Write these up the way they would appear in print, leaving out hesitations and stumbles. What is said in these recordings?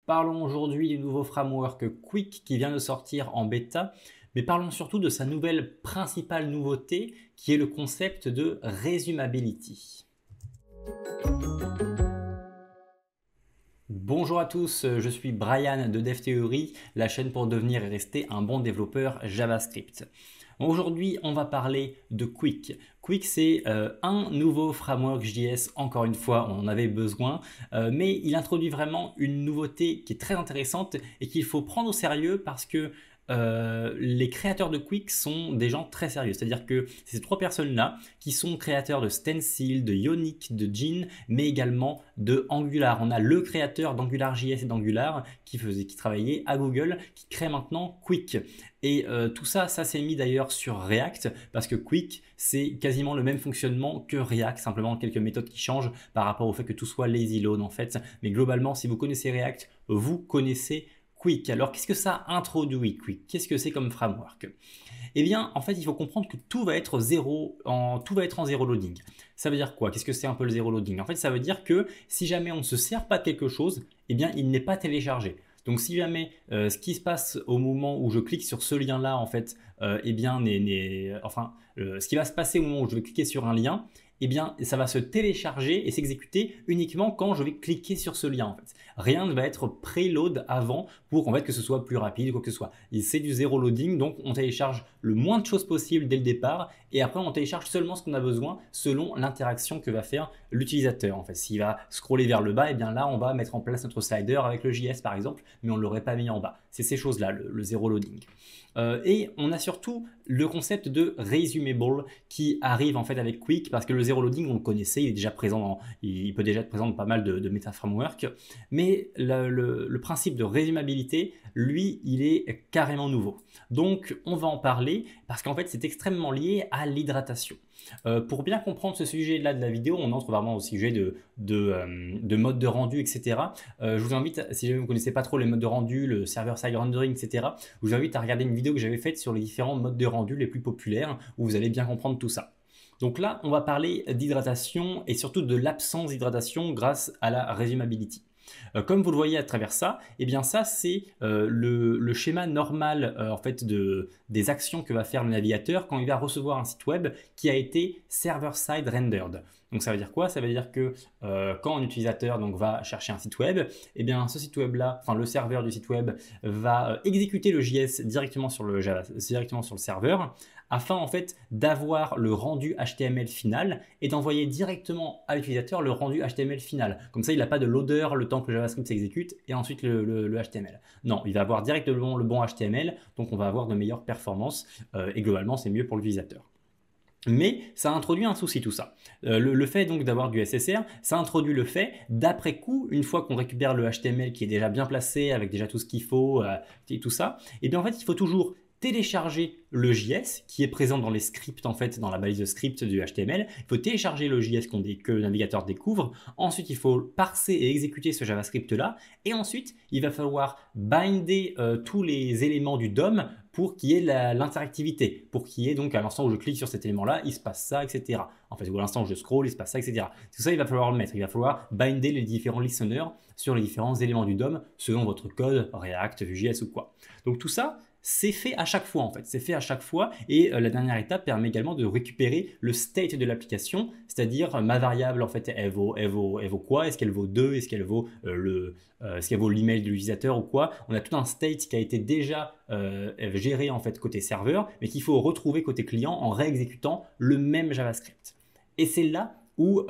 Parlons aujourd'hui du nouveau framework Qwik qui vient de sortir en bêta, mais parlons surtout de sa nouvelle principale nouveauté qui est le concept de Resumability. Bonjour à tous, je suis Brian de DevTheory, la chaîne pour devenir et rester un bon développeur JavaScript. Aujourd'hui, on va parler de Qwik. Qwik, c'est un nouveau framework JS, encore une fois, on en avait besoin, mais il introduit vraiment une nouveauté qui est très intéressante et qu'il faut prendre au sérieux parce que les créateurs de Qwik sont des gens très sérieux. C'est-à-dire que ces trois personnes-là qui sont créateurs de Stencil, de Ionic, de Gin, mais également de Angular. On a le créateur d'AngularJS et d'Angular qui travaillait à Google, qui crée maintenant Qwik. Et tout ça, ça s'est mis d'ailleurs sur React parce que Qwik, c'est quasiment le même fonctionnement que React, simplement quelques méthodes qui changent par rapport au fait que tout soit lazy load en fait. Mais globalement, si vous connaissez React, vous connaissez Qwik. Alors, qu'est-ce que ça introduit Qwik? Qu'est-ce que c'est comme framework? Eh bien, en fait, il faut comprendre que tout va être en zéro loading. Ça veut dire quoi? Qu'est-ce que c'est un peu le zéro loading? En fait, ça veut dire que si jamais on ne se sert pas de quelque chose, eh bien, il n'est pas téléchargé. Donc, si jamais ce qui se passe au moment où je clique sur ce lien-là, en fait, eh bien, ce qui va se passer au moment où je vais cliquer sur un lien, eh bien, ça va se télécharger et s'exécuter uniquement quand je vais cliquer sur ce lien. En fait. Rien ne va être préload avant pour en fait, que ce soit plus rapide ou quoi que ce soit. C'est du zéro loading, donc on télécharge le moins de choses possible dès le départ et après on télécharge seulement ce qu'on a besoin selon l'interaction que va faire l'utilisateur. En fait, s'il va scroller vers le bas, eh bien là on va mettre en place notre slider avec le JS par exemple, mais on ne l'aurait pas mis en bas. C'est ces choses-là, le zéro loading. Et on a surtout le concept de resumable qui arrive en fait avec Qwik parce que le zero loading on le connaissait, il est déjà présent il peut déjà être présent dans pas mal de méta frameworks, mais le principe de résumabilité, lui, il est carrément nouveau. Donc on va en parler parce qu'en fait c'est extrêmement lié à l'hydratation. Pour bien comprendre ce sujet-là de la vidéo, on entre vraiment au sujet de mode de rendu, etc. Je vous invite, si jamais vous ne connaissez pas trop les modes de rendu, le server-side rendering, etc., je vous invite à regarder une vidéo que j'avais faite sur les différents modes de rendu les plus populaires où vous allez bien comprendre tout ça. Donc là, on va parler d'hydratation et surtout de l'absence d'hydratation grâce à la resumability. Comme vous le voyez à travers ça, eh bien ça c'est le schéma normal en fait des actions que va faire le navigateur quand il va recevoir un site web qui a été server-side rendered. Donc ça veut dire quoi? Ça veut dire que quand un utilisateur donc, va chercher un site web, eh bien ce site web là, enfin le serveur du site web va exécuter le JS directement sur le serveur afin en fait d'avoir le rendu HTML final et d'envoyer directement à l'utilisateur le rendu HTML final. Comme ça, il n'a pas de loader le temps que le JavaScript s'exécute et ensuite le HTML. Non, il va avoir directement le bon HTML, donc on va avoir de meilleures performances et globalement, c'est mieux pour l'utilisateur. Mais ça introduit un souci tout ça. Le fait donc d'avoir du SSR, ça introduit le fait d'après coup, une fois qu'on récupère le HTML qui est déjà bien placé avec déjà tout ce qu'il faut et tout ça, et bien en fait il faut toujours télécharger le JS qui est présent dans les scripts en fait, dans la balise de script du HTML. Il faut télécharger le JS que le navigateur découvre. Ensuite, il faut parser et exécuter ce JavaScript là. Et ensuite, il va falloir binder tous les éléments du DOM pour qu'il y ait l'interactivité, pour qu'il y ait donc à l'instant où je clique sur cet élément-là, il se passe ça, etc. En fait, ou à l'instant où je scroll, il se passe ça, etc. Tout ça, il va falloir le mettre. Il va falloir binder les différents listeners sur les différents éléments du DOM selon votre code, React, Vue.js ou quoi. Donc tout ça, c'est fait à chaque fois en fait, c'est fait à chaque fois et la dernière étape permet également de récupérer le state de l'application, c'est-à-dire ma variable en fait elle vaut quoi? Est-ce qu'elle vaut 2? Est-ce qu'elle vaut l'email de l'utilisateur ou quoi? On a tout un state qui a été déjà géré en fait côté serveur mais qu'il faut retrouver côté client en réexécutant le même JavaScript. Et c'est là où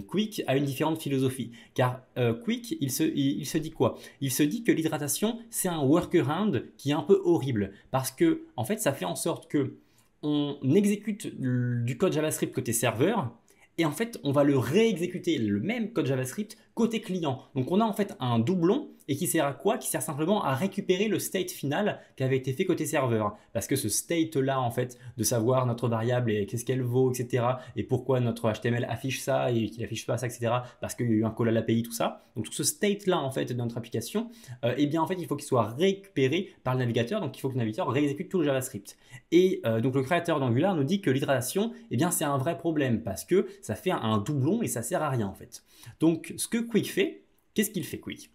Qwik a une différente philosophie. Car Qwik, il se dit quoi? Il se dit que l'hydratation, c'est un workaround qui est un peu horrible. Parce que, en fait, ça fait en sorte que on exécute du code JavaScript côté serveur, et en fait, on va le réexécuter, le même code JavaScript, côté client. Donc, on a en fait un doublon et qui sert à quoi? Qui sert simplement à récupérer le state final qui avait été fait côté serveur. Parce que ce state-là, en fait, de savoir notre variable et qu'est-ce qu'elle vaut, etc. et pourquoi notre HTML affiche ça et qu'il affiche pas ça, etc. parce qu'il y a eu un call à l'API, tout ça. Donc, tout ce state-là, en fait, de notre application, eh bien, en fait, il faut qu'il soit récupéré par le navigateur. Donc, il faut que le navigateur réexécute tout le JavaScript. Et donc, le créateur d'Angular nous dit que l'hydratation, eh bien, c'est un vrai problème parce que ça fait un doublon et ça sert à rien, en fait. Donc, ce que Qwik fait, qu'est-ce qu'il fait, Qwik?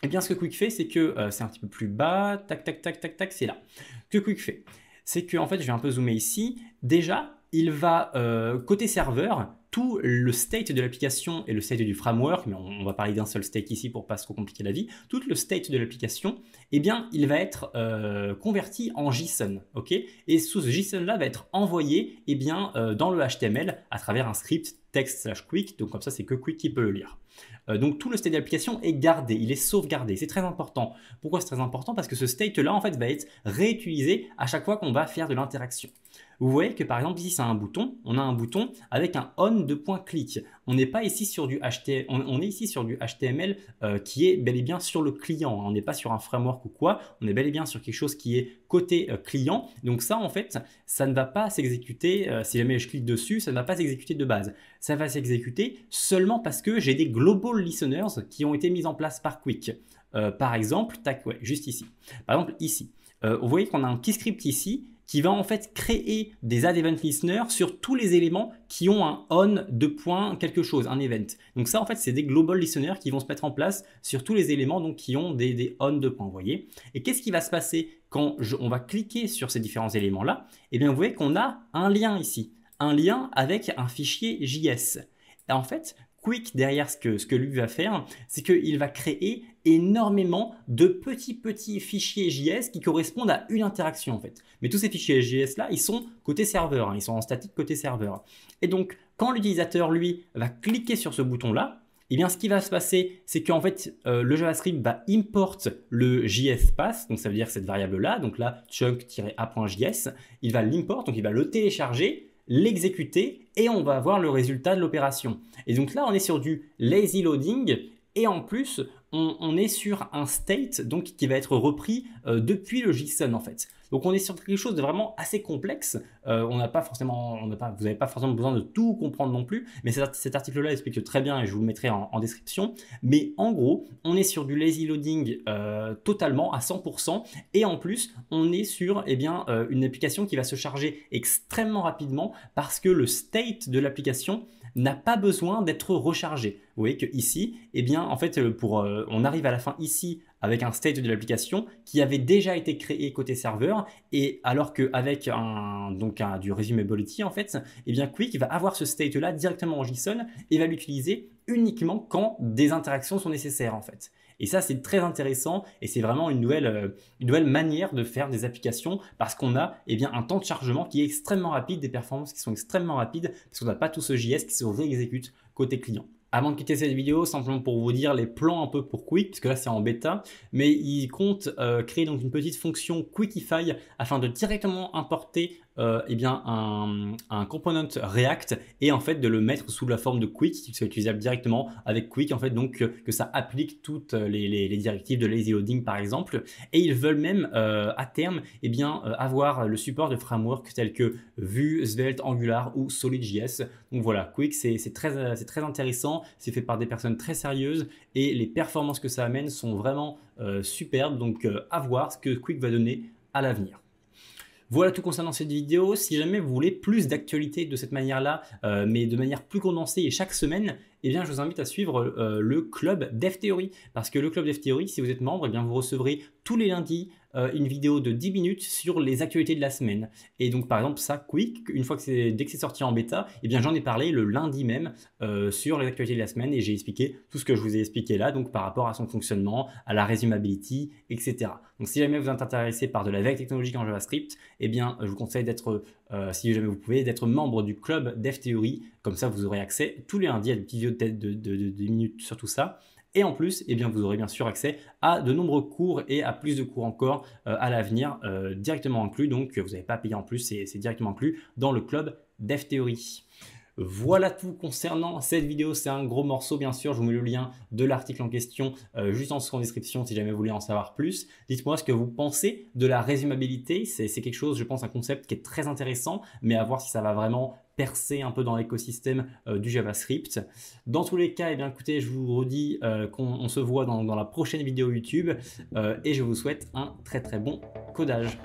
Eh bien, ce que Quick fait, c'est que c'est un petit peu plus bas, tac, tac, tac, tac, tac, c'est là. Ce que Quick fait, c'est que, en fait, je vais un peu zoomer ici. Déjà, il va, côté serveur, tout le state de l'application et le state du framework, mais on va parler d'un seul state ici pour pas se trop compliquer la vie, tout le state de l'application, eh bien, il va être converti en JSON, ok? Et ce JSON-là va être envoyé, eh bien, dans le HTML à travers un script text/quick, donc comme ça, c'est que Quick qui peut le lire. Donc tout le state de l'application est gardé, il est sauvegardé, c'est très important. Pourquoi c'est très important? Parce que ce state-là, en fait, va être réutilisé à chaque fois qu'on va faire de l'interaction. Vous voyez que par exemple ici c'est un bouton, on a un bouton avec un on de point clic. On n'est pas ici sur du HTML, on est ici sur du HTML qui est bel et bien sur le client. On n'est pas sur un framework ou quoi, on est bel et bien sur quelque chose qui est côté client. Donc ça en fait, ça ne va pas s'exécuter, si jamais je clique dessus, ça ne va pas s'exécuter de base. Ça va s'exécuter seulement parce que j'ai des global listeners qui ont été mis en place par Quick. Par exemple, tac, ouais, juste ici. Par exemple ici, vous voyez qu'on a un petit script ici qui va en fait créer des add event listeners sur tous les éléments qui ont un on de point quelque chose, un event. Donc ça en fait c'est des global listeners qui vont se mettre en place sur tous les éléments donc qui ont des on de point, vous voyez. Et qu'est-ce qui va se passer quand on va cliquer sur ces différents éléments là? Eh bien vous voyez qu'on a un lien ici, un lien avec un fichier JS. Et en fait, Quick, derrière ce que lui va faire, c'est qu'il va créer énormément de petits fichiers JS qui correspondent à une interaction en fait. Mais tous ces fichiers JS là, ils sont côté serveur, hein, ils sont en statique côté serveur. Et donc, quand l'utilisateur, lui, va cliquer sur ce bouton-là, eh bien, ce qui va se passer, c'est qu'en fait, le JavaScript va import le JSPath, donc ça veut dire cette variable-là, donc là, chunk-a.js, il va l'import, donc il va le télécharger, l'exécuter et on va avoir le résultat de l'opération. Et donc là, on est sur du lazy loading et en plus, on est sur un state donc, qui va être repris depuis le JSON en fait. Donc on est sur quelque chose de vraiment assez complexe. Vous n'avez pas forcément besoin de tout comprendre non plus, mais cet article-là explique très bien et je vous le mettrai en description. Mais en gros, on est sur du lazy loading totalement à 100% et en plus, on est sur une application qui va se charger extrêmement rapidement parce que le state de l'application n'a pas besoin d'être rechargé. Vous voyez que ici, en fait, on arrive à la fin ici avec un state de l'application qui avait déjà été créé côté serveur et alors qu'avec du resumability en fait, Quick va avoir ce state là directement en JSON et va l'utiliser uniquement quand des interactions sont nécessaires en fait. Et ça, c'est très intéressant et c'est vraiment une nouvelle manière de faire des applications parce qu'on a un temps de chargement qui est extrêmement rapide, des performances qui sont extrêmement rapides parce qu'on n'a pas tout ce JS qui se réexécute côté client. Avant de quitter cette vidéo, simplement pour vous dire les plans un peu pour Quick, parce que là c'est en bêta, mais il compte créer donc une petite fonction Quickify afin de directement importer un component React et en fait de le mettre sous la forme de Quick qui soit utilisable directement avec Quick en fait, donc que ça applique toutes les directives de lazy loading par exemple. Et ils veulent même à terme avoir le support de frameworks tels que Vue, Svelte, Angular ou Solid.js. Donc voilà, Quick c'est très intéressant, c'est fait par des personnes très sérieuses et les performances que ça amène sont vraiment superbes, donc à voir ce que Quick va donner à l'avenir. Voilà tout concernant cette vidéo. Si jamais vous voulez plus d'actualité de cette manière-là, mais de manière plus condensée et chaque semaine, je vous invite à suivre le club DevTheory. Parce que le club DevTheory, si vous êtes membre, vous recevrez tous les lundis une vidéo de 10 minutes sur les actualités de la semaine. Et donc par exemple ça, Quick, dès que c'est sorti en bêta, j'en ai parlé le lundi même sur les actualités de la semaine et j'ai expliqué tout ce que je vous ai expliqué là, donc par rapport à son fonctionnement, à la resumability, etc. Donc si jamais vous êtes intéressé par de la veille technologique en JavaScript, je vous conseille d'être, si jamais vous pouvez, d'être membre du club DevTheory. Comme ça, vous aurez accès tous les lundis à des petites vidéos de 10 minutes sur tout ça. Et en plus, vous aurez bien sûr accès à de nombreux cours et à plus de cours encore à l'avenir directement inclus. Donc, vous n'avez pas à payer en plus, c'est directement inclus dans le club DevTheory. Voilà tout concernant cette vidéo, c'est un gros morceau bien sûr, je vous mets le lien de l'article en question juste en dessous en description si jamais vous voulez en savoir plus. Dites-moi ce que vous pensez de la résumabilité, c'est quelque chose, je pense, un concept qui est très intéressant, mais à voir si ça va vraiment percer un peu dans l'écosystème du JavaScript. Dans tous les cas, écoutez, je vous redis qu'on se voit dans la prochaine vidéo YouTube et je vous souhaite un très bon codage.